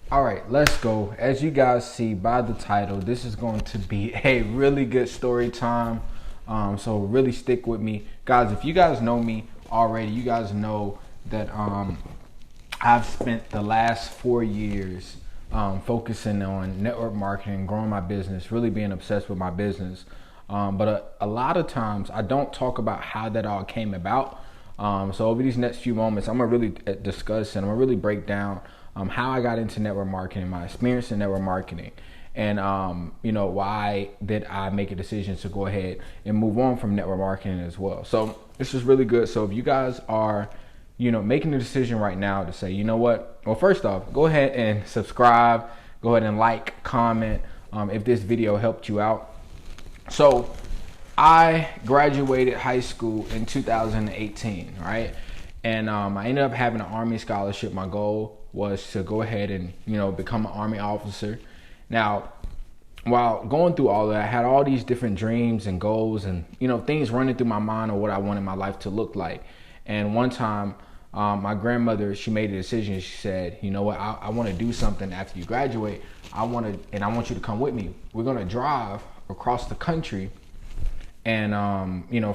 All right, let's go. As you guys see by the title, this is going to be a really good story time. So really stick with me. Guys, if you guys know me already, you guys know that I've spent the last 4 years focusing on network marketing, growing my business, really being obsessed with my business. But a lot of times I don't talk about how that all came about. So over these next few moments, I'm gonna really discuss and I'm gonna really break down how I got into network marketing, my experience in network marketing, and why did I make a decision to go ahead and move on from network marketing as well. So this is really good. So if you guys are making the decision right now to say, you know what, well, first off, go ahead and subscribe, go ahead and like, comment if this video helped you out. So I graduated high school in 2018, right? And I ended up having an Army scholarship. My goal was to go ahead and, become an Army officer. Now, while going through all that, I had all these different dreams and goals and, things running through my mind of what I wanted my life to look like. And one time, my grandmother, she made a decision. She said, you know what, I want to do something after you graduate. I want you to come with me. We're going to drive across the country and,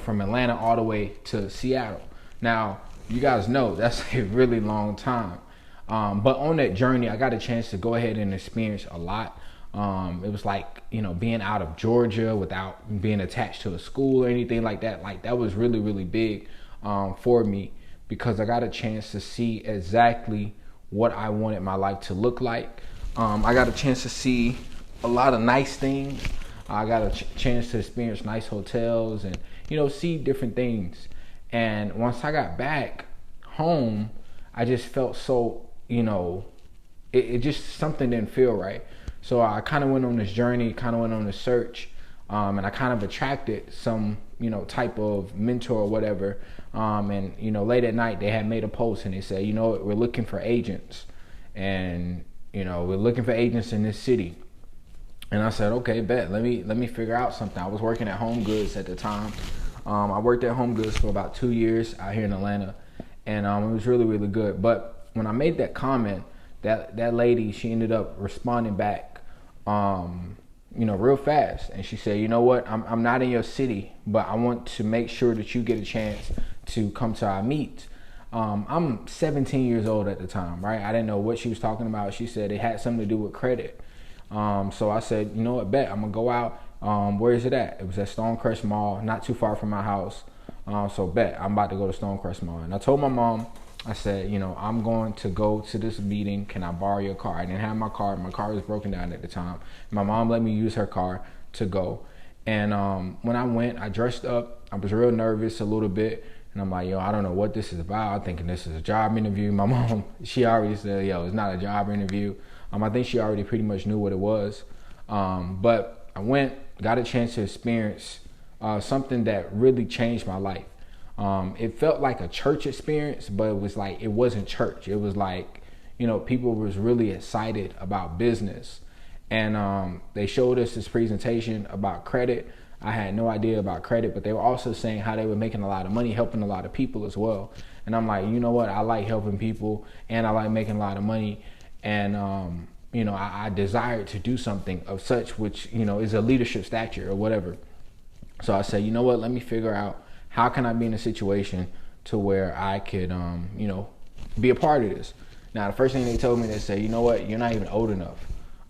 from Atlanta all the way to Seattle. Now, you guys know that's a really long time. But on that journey, I got a chance to go ahead and experience a lot. It was like, being out of Georgia without being attached to a school or anything like that. Like, that was really, really big for me because I got a chance to see exactly what I wanted my life to look like. I got a chance to see a lot of nice things. I got a chance to experience nice hotels and, see different things. And once I got back home, I just felt so, it just, something didn't feel right. So I kind of went on this journey, kind of went on this search, and I kind of attracted some, type of mentor or whatever. And, late at night, they had made a post and they said, we're looking for agents. And, we're looking for agents in this city. And I said, okay, bet. Let me figure out something. I was working at Home Goods at the time. I worked at Home Goods for about 2 years out here in Atlanta, and it was really, really good. But when I made that comment, that lady, she ended up responding back, real fast, and she said, you know what, I'm not in your city, but I want to make sure that you get a chance to come to our meet. I'm 17 years old at the time, right? I didn't know what she was talking about. She said it had something to do with credit. So I said, you know what, bet, I'm gonna go out. Where is it at? It was at Stonecrest Mall, not too far from my house. So bet, I'm about to go to Stonecrest Mall. And I told my mom, I said, I'm going to go to this meeting. Can I borrow your car? I didn't have my car. My car was broken down at the time. My mom let me use her car to go. And when I went, I dressed up. I was real nervous a little bit. And I'm like, I don't know what this is about. I'm thinking this is a job interview. My mom, she already said, it's not a job interview. I think she already pretty much knew what it was. But I went, got a chance to experience something that really changed my life. It felt like a church experience, but it was like, it wasn't church. It was like, people was really excited about business. And they showed us this presentation about credit. I had no idea about credit, but they were also saying how they were making a lot of money, helping a lot of people as well. And I'm like, you know what? I like helping people and I like making a lot of money. And, I desired to do something of such, which, is a leadership stature or whatever. So I said, you know what, let me figure out how can I be in a situation to where I could, be a part of this. Now, the first thing they told me, they said, you know what, you're not even old enough.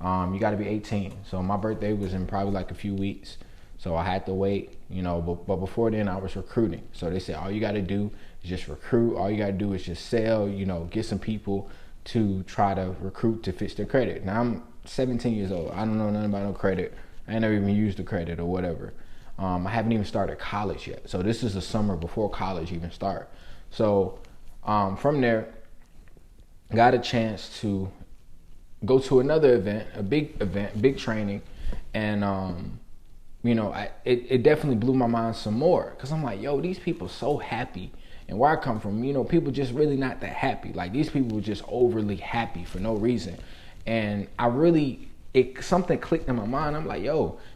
You got to be 18. So my birthday was in probably like a few weeks. So I had to wait, but before then I was recruiting. So they said, all you got to do is just recruit. All you got to do is just sell, get some people to try to recruit to fix their credit. Now I'm 17 years old. I don't know nothing about no credit. I ain't never even used the credit or whatever. I haven't even started college yet. So this is the summer before college even start. So from there, got a chance to go to another event, a big training. And, it definitely blew my mind some more. Cause I'm like, these people so happy. And where I come from, people just really not that happy. Like, these people were just overly happy for no reason. And something clicked in my mind. I'm like,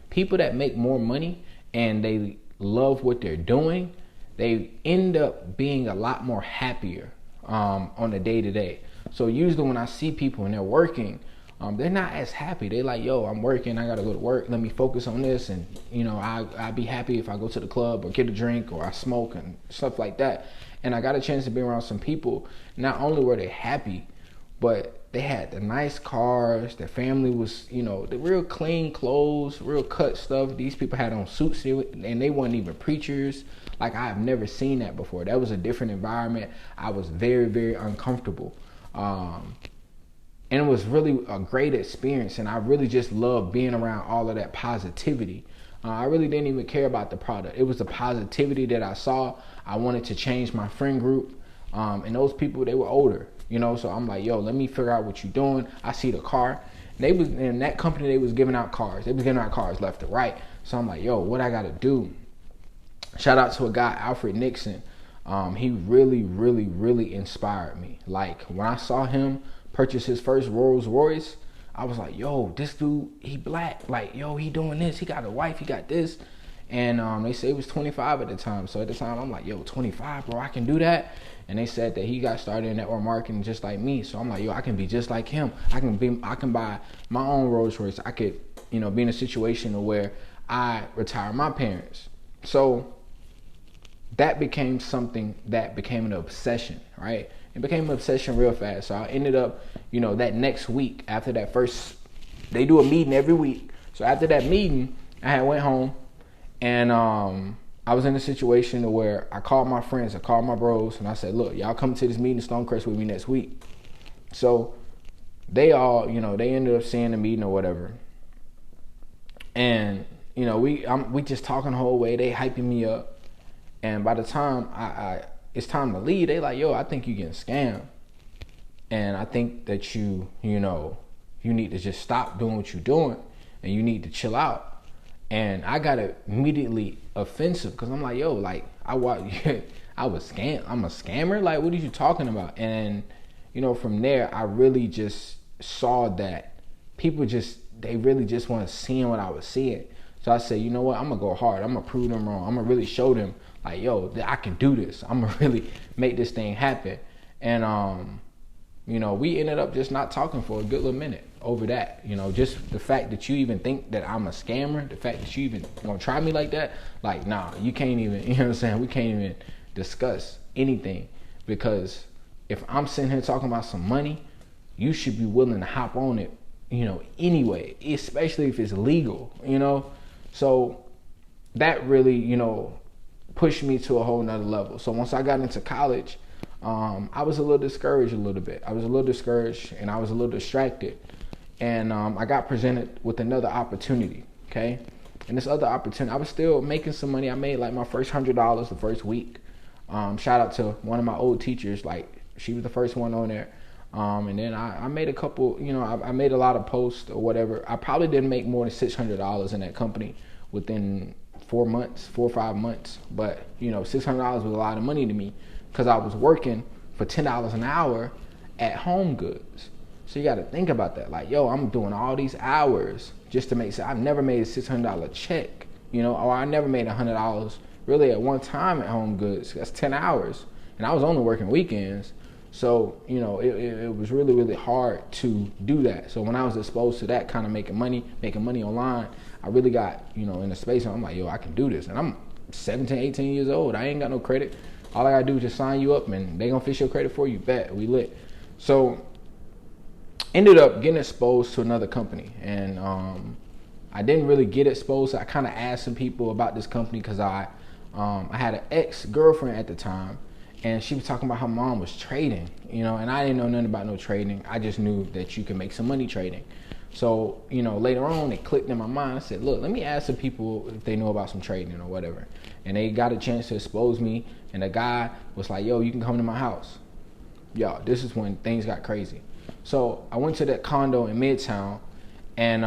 people that make more money and they love what they're doing, they end up being a lot more happier on the day to day. So usually when I see people and they're working, they're not as happy. They like, yo, I'm working, I gotta go to work, let me focus on this, and I'd be happy if I go to the club or get a drink or I smoke and stuff like that. And I got a chance to be around some people. Not only were they happy, but they had the nice cars, their family was, the real clean clothes, real cut stuff. These people had on suits, and they weren't even preachers. Like, I've never seen that before. That was a different environment. I was very, very uncomfortable. And it was really a great experience, and I really just loved being around all of that positivity. I really didn't even care about the product. It was the positivity that I saw. I wanted to change my friend group, and those people, they were older, so I'm like, yo, let me figure out what you're doing. I see the car. They was in that company, they was giving out cars. They was giving out cars left to right. So I'm like, yo, what I got to do? Shout out to a guy, Alfred Nixon. He really, really, really inspired me. Like, when I saw him purchase his first Rolls Royce, I was like, yo, this dude, he black. Like, yo, he doing this. He got a wife. He got this. And they say he was 25 at the time. So at the time, I'm like, yo, 25, bro, I can do that. And they said that he got started in network marketing just like me. So I'm like, yo, I can be just like him. I can buy my own Rolls Royce. I could, be in a situation where I retire my parents. So that became something that became an obsession, right? It became an obsession real fast. So I ended up, that next week after that first, they do a meeting every week. So after that meeting, I had went home, and I was in a situation where I called my friends, I called my bros, and I said, look, y'all come to this meeting in Stonecrest with me next week. So they all, they ended up seeing the meeting or whatever. And, we just talking the whole way. They hyping me up. And by the time it's time to leave, they like, yo, I think you getting scammed. And I think that you need to just stop doing what you're doing, and you need to chill out. And I got immediately offensive, because I'm like, yo, like, I was scammed. I'm a scammer? Like, what are you talking about? And, from there, I really just saw that people they really just want to see what I was seeing. So I said, you know what? I'm going to go hard. I'm going to prove them wrong. I'm going to really show them, like, yo, I can do this. I'm going to really make this thing happen. And, we ended up just not talking for a good little minute over that. Just the fact that you even think that I'm a scammer, the fact that you even want to try me like that, like, nah, you can't even, you know what I'm saying? We can't even discuss anything, because if I'm sitting here talking about some money, you should be willing to hop on it, anyway, especially if it's legal, So that really, pushed me to a whole nother level. So once I got into college, I was a little discouraged a little bit. I was a little discouraged, and I was a little distracted. And I got presented with another opportunity, okay? And this other opportunity, I was still making some money. I made like my first $100 the first week. Shout out to one of my old teachers. Like, she was the first one on there. And then I made a couple, I made a lot of posts or whatever. I probably didn't make more than $600 in that company within 4 or 5 months. But, $600 was a lot of money to me, because I was working for $10 an hour at Home Goods. So you got to think about that. Like, yo, I'm doing all these hours just to make sense. I've never made a $600 check, or I never made $100 really at one time at Home Goods. That's 10 hours. And I was only working weekends. So, it was really, really hard to do that. So when I was exposed to that kind of making money online, I really got, in a space where I'm like, yo, I can do this. And I'm 17, 18 years old. I ain't got no credit. All I got to do is just sign you up, and they going to fix your credit for you. Bet. We lit. So ended up getting exposed to another company. And I didn't really get exposed. I kind of asked some people about this company, because I had an ex-girlfriend at the time. And she was talking about how mom was trading, and I didn't know nothing about no trading. I just knew that you can make some money trading. So, later on, it clicked in my mind. I said, look, let me ask some people if they know about some trading or whatever. And they got a chance to expose me. And the guy was like, yo, you can come to my house. Yo, this is when things got crazy. So I went to that condo in Midtown, and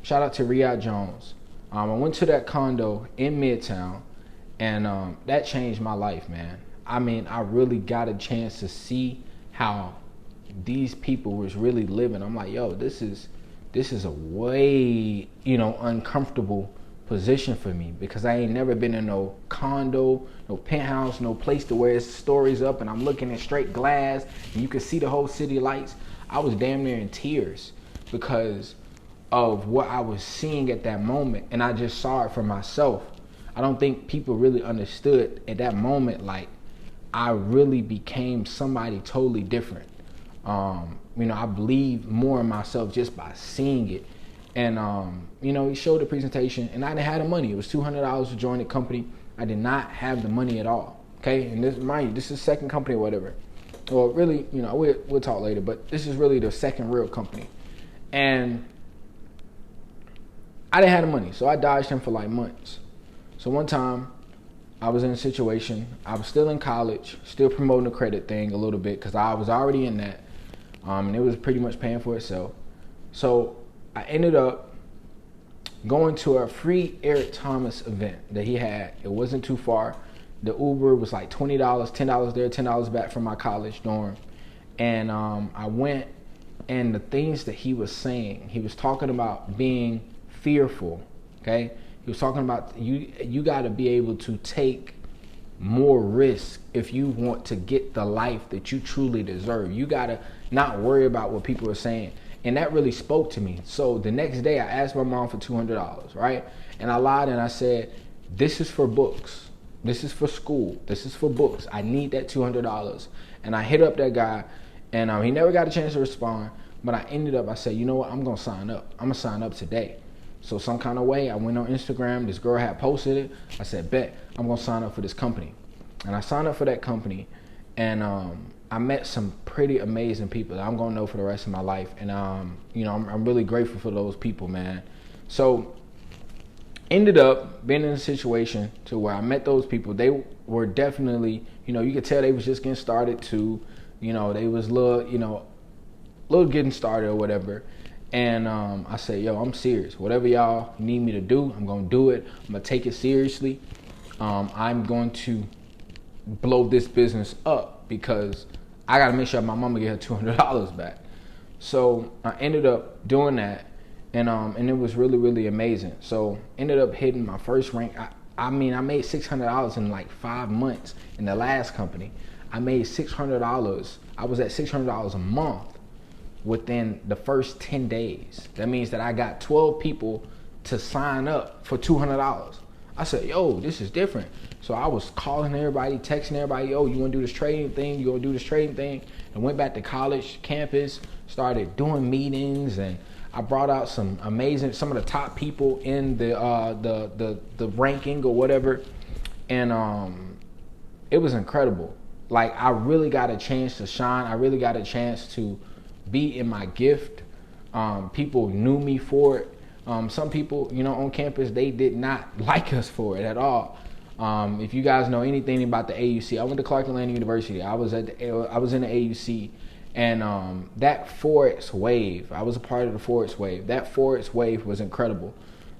shout out to Riyadh Jones. I went to that condo in Midtown. And that changed my life, man. I mean, I really got a chance to see how these people was really living. I'm like, yo, this is a way, uncomfortable position for me, because I ain't never been in no condo, no penthouse, no place to where it's stories up and I'm looking at straight glass and you can see the whole city lights. I was damn near in tears because of what I was seeing at that moment, and I just saw it for myself. I don't think people really understood at that moment, like, I really became somebody totally different. I believe more in myself just by seeing it. And he showed the presentation, and I didn't have the money. It was $200 to join the company. I did not have the money at all. Okay, and this is the second company or whatever. Well, really, we'll talk later, but this is really the second real company. And I didn't have the money, so I dodged him for like months. So one time, I was in a situation, I was still in college, still promoting the credit thing a little bit because I was already in that, and it was pretty much paying for itself. So I ended up going to a free Eric Thomas event that he had. It wasn't too far. The Uber was like $20, $10 there, $10 back from my college dorm. And I went, and the things that he was saying, he was talking about being fearful, okay? He was talking about you got to be able to take more risk if you want to get the life that you truly deserve. You got to not worry about what people are saying. And that really spoke to me. So the next day I asked my mom for $200, right? And I lied and I said, this is for books. This is for school. This is for books. I need that $200. And I hit up that guy, and he never got a chance to respond. But I said, you know what? I'm going to sign up. I'm going to sign up today. So some kind of way, I went on Instagram. This girl had posted it. I said, bet, I'm going to sign up for this company. And I signed up for that company. And I met some pretty amazing people that I'm going to know for the rest of my life. And, I'm really grateful for those people, man. So ended up being in a situation to where I met those people. They were definitely, you could tell they was just getting started too. They was little getting started or whatever. And I said, yo, I'm serious. Whatever y'all need me to do, I'm going to do it. I'm going to take it seriously. I'm going to blow this business up because I got to make sure my mama get her $200 back. So I ended up doing that. And it was really, really amazing. So ended up hitting my first rank. I made $600 in like 5 months in the last company. I made $600. I was at $600 a month within the first 10 days. That means that I got 12 people to sign up for $200. I said, yo, this is different. So I was calling everybody, texting everybody, yo, you want to do this trading thing? You want to do this trading thing? And went back to college campus, started doing meetings, and I brought out some of the top people in the ranking or whatever. And it was incredible. Like, I really got a chance to shine. I really got a chance to be in my gift. People knew me for it. Some people, on campus, they did not like us for it at all. If you guys know anything about the AUC, I went to Clark Atlanta University. I was in the AUC, and that Forex wave, I was a part of the Forex wave. That Forex wave was incredible.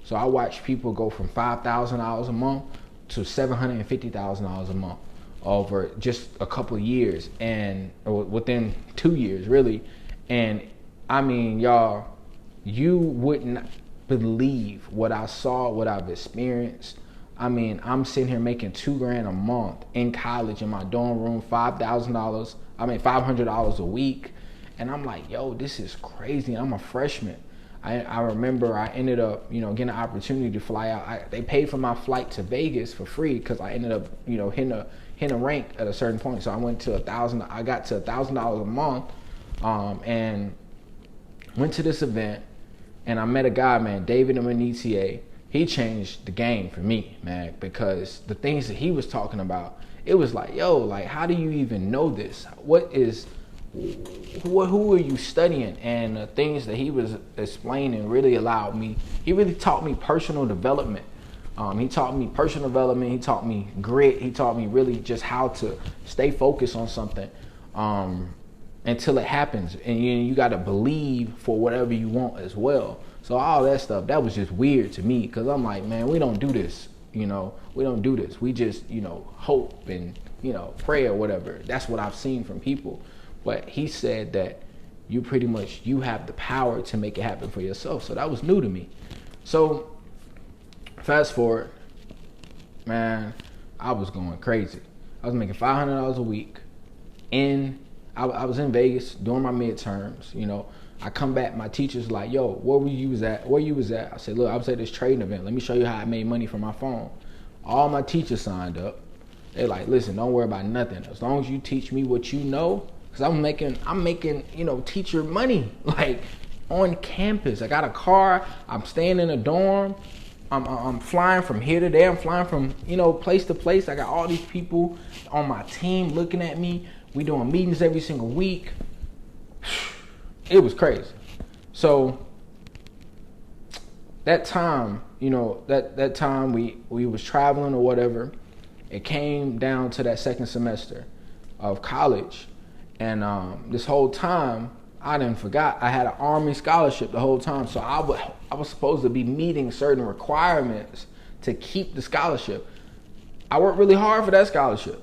So I watched people go from $5,000 a month to $750,000 a month over just a couple of years, and within 2 years, really. And I mean, y'all, you wouldn't believe what I saw, what I've experienced. I mean, I'm sitting here making $2,000 a month in college in my dorm room, $500 a week. And I'm like, yo, this is crazy. I'm a freshman. I remember I ended up, getting an opportunity to fly out. They paid for my flight to Vegas for free because I ended up, hitting a rank at a certain point. So I went to I got to $1,000 a month, and went to this event, and I met a guy, man, David Amanitia. He changed the game for me, man, because the things that he was talking about, it was like, yo, like, how do you even know this? Who are you studying? And the things that he was explaining really allowed me, he really taught me personal development. He taught me personal development. He taught me grit. He taught me really just how to stay focused on something until it happens. And you got to believe for whatever you want as well. So all that stuff, that was just weird to me because I'm like, man, we don't do this. We don't do this. We just, hope and, pray or whatever. That's what I've seen from people. But he said that you have the power to make it happen for yourself. So that was new to me. So fast forward, man, I was going crazy. I was making $500 a week in I was in Vegas during my midterms, you know. I come back, my teacher's like, yo, where you was at? I said, look, I was at this trading event. Let me show you how I made money from my phone. All my teachers signed up. They're like, listen, don't worry about nothing. As long as you teach me what you know, because I'm making, you know, teacher money, like on campus. I got a car. I'm staying in a dorm. I'm flying from here to there. I'm flying from, you know, place to place. I got all these people on my team looking at me. We doing meetings every single week. It was crazy. So that time, you know, that time we was traveling or whatever, it came down to that second semester of college. And this whole time, I didn't forgot I had an Army scholarship the whole time. So I was supposed to be meeting certain requirements to keep the scholarship. I worked really hard for that scholarship.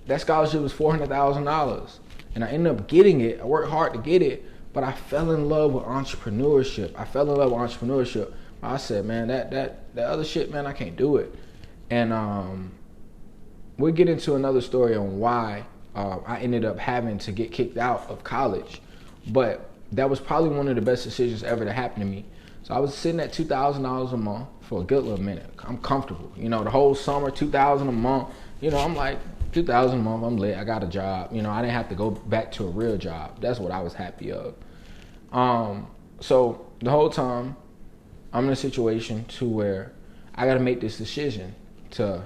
That scholarship was $400,000. And I ended up getting it. I worked hard to get it, but I fell in love with entrepreneurship. I said, man, that other shit, man, I can't do it. And we'll get into another story on why I ended up having to get kicked out of college. But that was probably one of the best decisions ever to happen to me. So I was sitting at $2,000 a month for a good little minute. I'm comfortable. You know, the whole summer, $2,000 a month. You know, I'm like, $2,000 a month, I'm lit. I got a job. You know, I didn't have to go back to a real job. That's what I was happy of. So the whole time, I'm in a situation to where I got to make this decision to,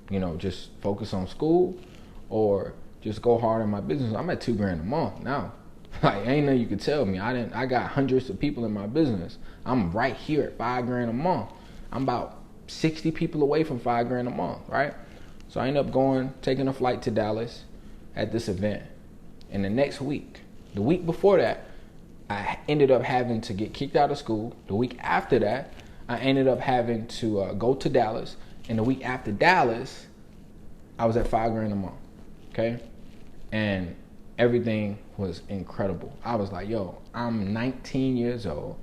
you know, just focus on school or just go hard in my business. I'm at $2,000 a month now. Like, ain't nothing you can tell me. I got hundreds of people in my business. I'm right here at $5,000 a month. I'm about 60 people away from $5,000 a month, right? So I ended up taking a flight to Dallas at this event. And the next week, the week before that, I ended up having to get kicked out of school. The week after that, I ended up having to go to Dallas. And the week after Dallas, I was at $5,000 a month, okay? And everything was incredible. I was like, yo, I'm 19 years old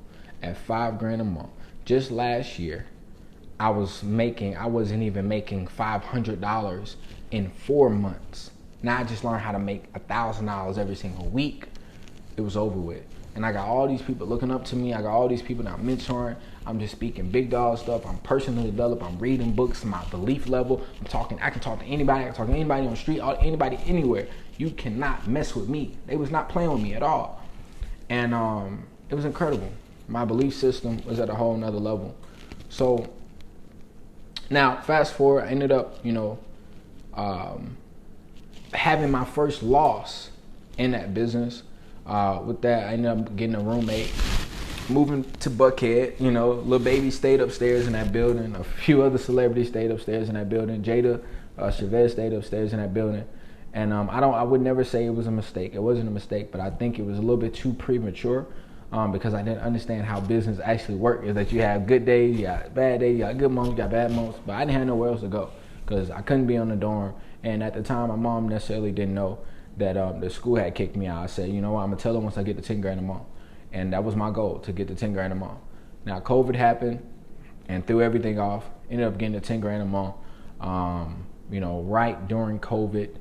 at $5,000 a month. Just last year, I wasn't even making $500 in 4 months. Now I just learned how to make $1,000 every single week. It was over with. And I got all these people looking up to me. I got all these people that I'm mentoring. I'm just speaking big dog stuff. I'm personally developed. I'm reading books, my belief level. I can talk to anybody. I can talk to anybody on the street, anybody anywhere. You cannot mess with me. They was not playing with me at all. And it was incredible. My belief system was at a whole nother level. So now, fast forward, I ended up, you know, having my first loss in that business. With that, I ended up getting a roommate, moving to Buckhead. You know, Lil Baby stayed upstairs in that building. A few other celebrities stayed upstairs in that building. Jada Chavez stayed upstairs in that building. And I would never say it was a mistake. It wasn't a mistake, but I think it was a little bit too premature. Because I didn't understand how business actually worked. Is that you have good days, you got bad days, you got good months, you got bad months. But I didn't have nowhere else to go because I couldn't be on the dorm. And at the time, my mom necessarily didn't know that the school had kicked me out. I said, you know what, I'm gonna tell her once I get to $10,000 a month. And that was my goal, to get to $10,000 a month. Now COVID happened and threw everything off. Ended up getting to $10,000 a month. You know, right during COVID,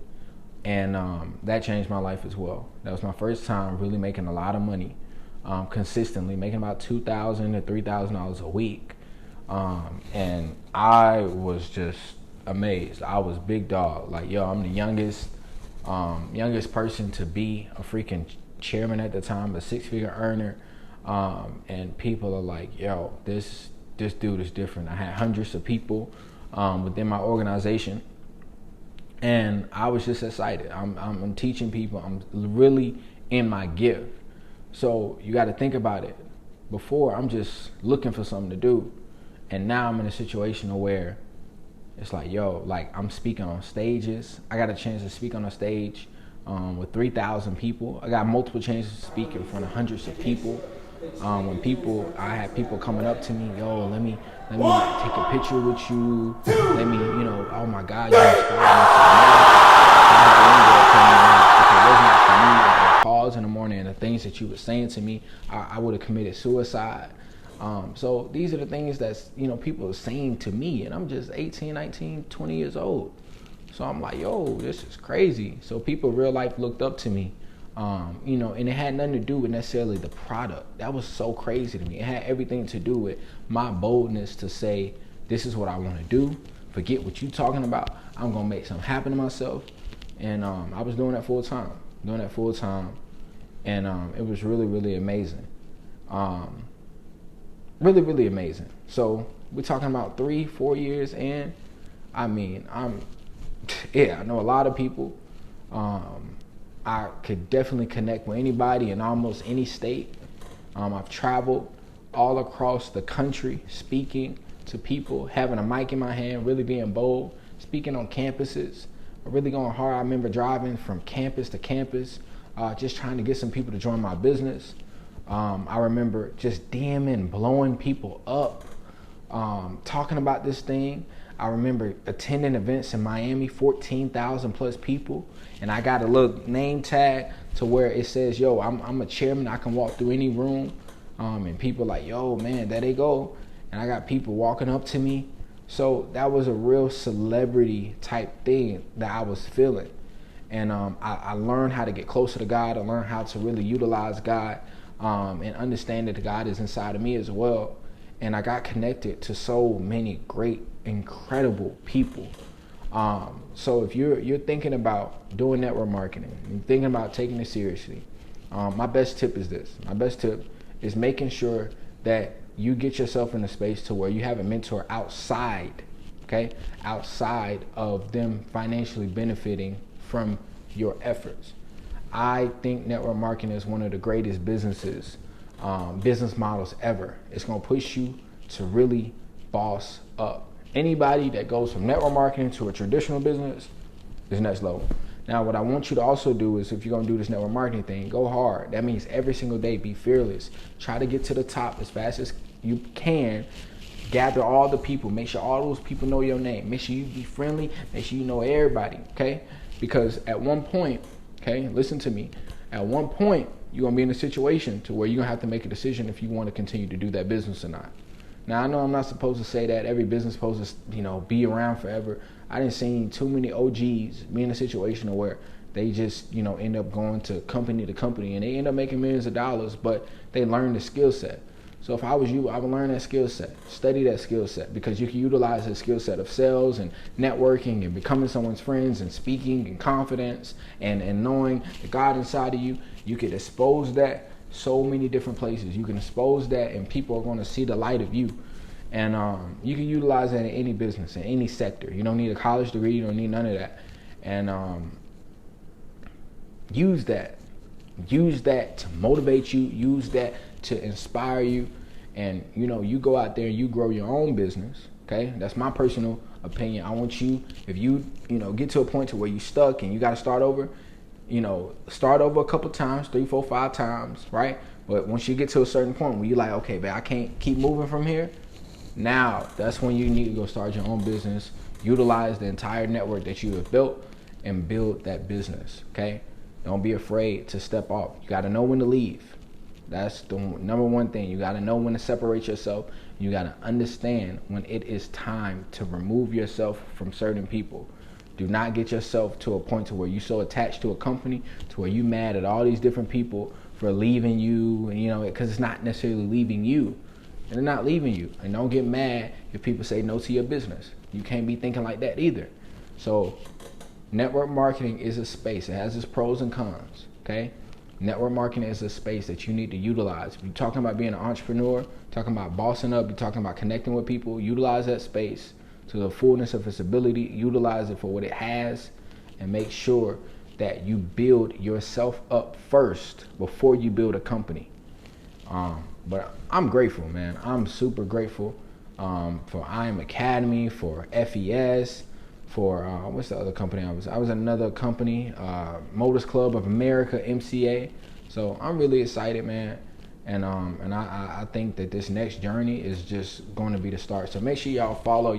and that changed my life as well. That was my first time really making a lot of money. Consistently making about $2,000 to $3,000 a week, and I was just amazed. I was big dog. Like, yo, I'm the youngest person to be a freaking chairman at the time, a 6-figure earner, and people are like, yo, this dude is different. I had hundreds of people within my organization, and I was just excited. I'm teaching people. I'm really in my gift. So you got to think about it. Before, I'm just looking for something to do. And now I'm in a situation where it's like, yo, like I'm speaking on stages. I got a chance to speak on a stage with 3,000 people. I got multiple chances to speak in front of hundreds of people. I had people coming up to me, yo, let me take a picture with you. Let me, you know, oh my God, you inspired me. If it wasn't for me, calls in the morning and the things that you were saying to me, I would have committed suicide. So these are the things that, you know, people are saying to me, and I'm just 18, 19, 20 years old. So I'm like, yo, this is crazy. So people real life looked up to me, and it had nothing to do with necessarily the product. That was so crazy to me. It had everything to do with my boldness to say, this is what I want to do. Forget what you talking about. I'm going to make something happen to myself. And I was doing that full time. And it was really, really amazing. Really, really amazing. So we're talking about 3-4 years in. I mean, I know a lot of people. I could definitely connect with anybody in almost any state. I've traveled all across the country speaking to people, having a mic in my hand, really being bold, speaking on campuses, really going hard. I remember driving from campus to campus, just trying to get some people to join my business. I remember just DMing, blowing people up, talking about this thing. I remember attending events in Miami, 14,000 plus people, and I got a little name tag to where it says, yo, I'm a chairman. I can walk through any room, and people like, yo, man, there they go. And I got people walking up to me. So that was a real celebrity type thing that I was feeling. And I learned how to get closer to God. I learned how to really utilize God, and understand that God is inside of me as well. And I got connected to so many great, incredible people. So if you're thinking about doing network marketing, you're thinking about taking it seriously, my best tip is this. My best tip is making sure that you get yourself in a space to where you have a mentor outside of them financially benefiting from your efforts. I think network marketing is one of the greatest business models ever. It's going to push you to really boss up. Anybody that goes from network marketing to a traditional business is next level. Now, what I want you to also do is, if you're going to do this network marketing thing, go hard. That means every single day, be fearless. Try to get to the top as fast as you can. Gather all the people. Make sure all those people know your name. Make sure you be friendly. Make sure you know everybody, okay? Because at one point, okay, listen to me. At one point, you're going to be in a situation to where you're going to have to make a decision if you want to continue to do that business or not. Now, I know I'm not supposed to say that every business is supposed to, be around forever. I didn't see too many OGs be in a situation where they just, end up going to company and they end up making millions of dollars, but they learn the skill set. So if I was you, I would learn that skill set, study that skill set, because you can utilize the skill set of sales and networking and becoming someone's friends and speaking and confidence and knowing the God inside of you. You could expose that so many different places. You can expose that and people are going to see the light of you. And you can utilize that in any business, in any sector. You don't need a college degree. You don't need none of that. And use that. Use that to motivate you. Use that to inspire you. And, you go out there and you grow your own business. Okay? That's my personal opinion. I want you, if you, get to a point to where you stuck and you got to start over, start over a couple times, 3, 4, 5 times, right? But once you get to a certain point where you're like, okay, man, I can't keep moving from here. Now, that's when you need to go start your own business, utilize the entire network that you have built and build that business, okay? Don't be afraid to step off. You got to know when to leave. That's the number one thing. You got to know when to separate yourself. You got to understand when it is time to remove yourself from certain people. Do not get yourself to a point to where you're so attached to a company to where you mad at all these different people for leaving you, because it's not necessarily leaving you. And they're not leaving you. And don't get mad if people say no to your business. You can't be thinking like that either. So network marketing is a space. It has its pros and cons, okay? Network marketing is a space that you need to utilize. If you're talking about being an entrepreneur, talking about bossing up, you're talking about connecting with people, utilize that space to the fullness of its ability. Utilize it for what it has and make sure that you build yourself up first before you build a company. But I'm grateful, man. I'm super grateful for I Am Academy, for FES, for what's the other company I was another company, Motors Club of America, MCA. So I'm really excited, man. And I think that this next journey is just going to be the start. So make sure y'all follow.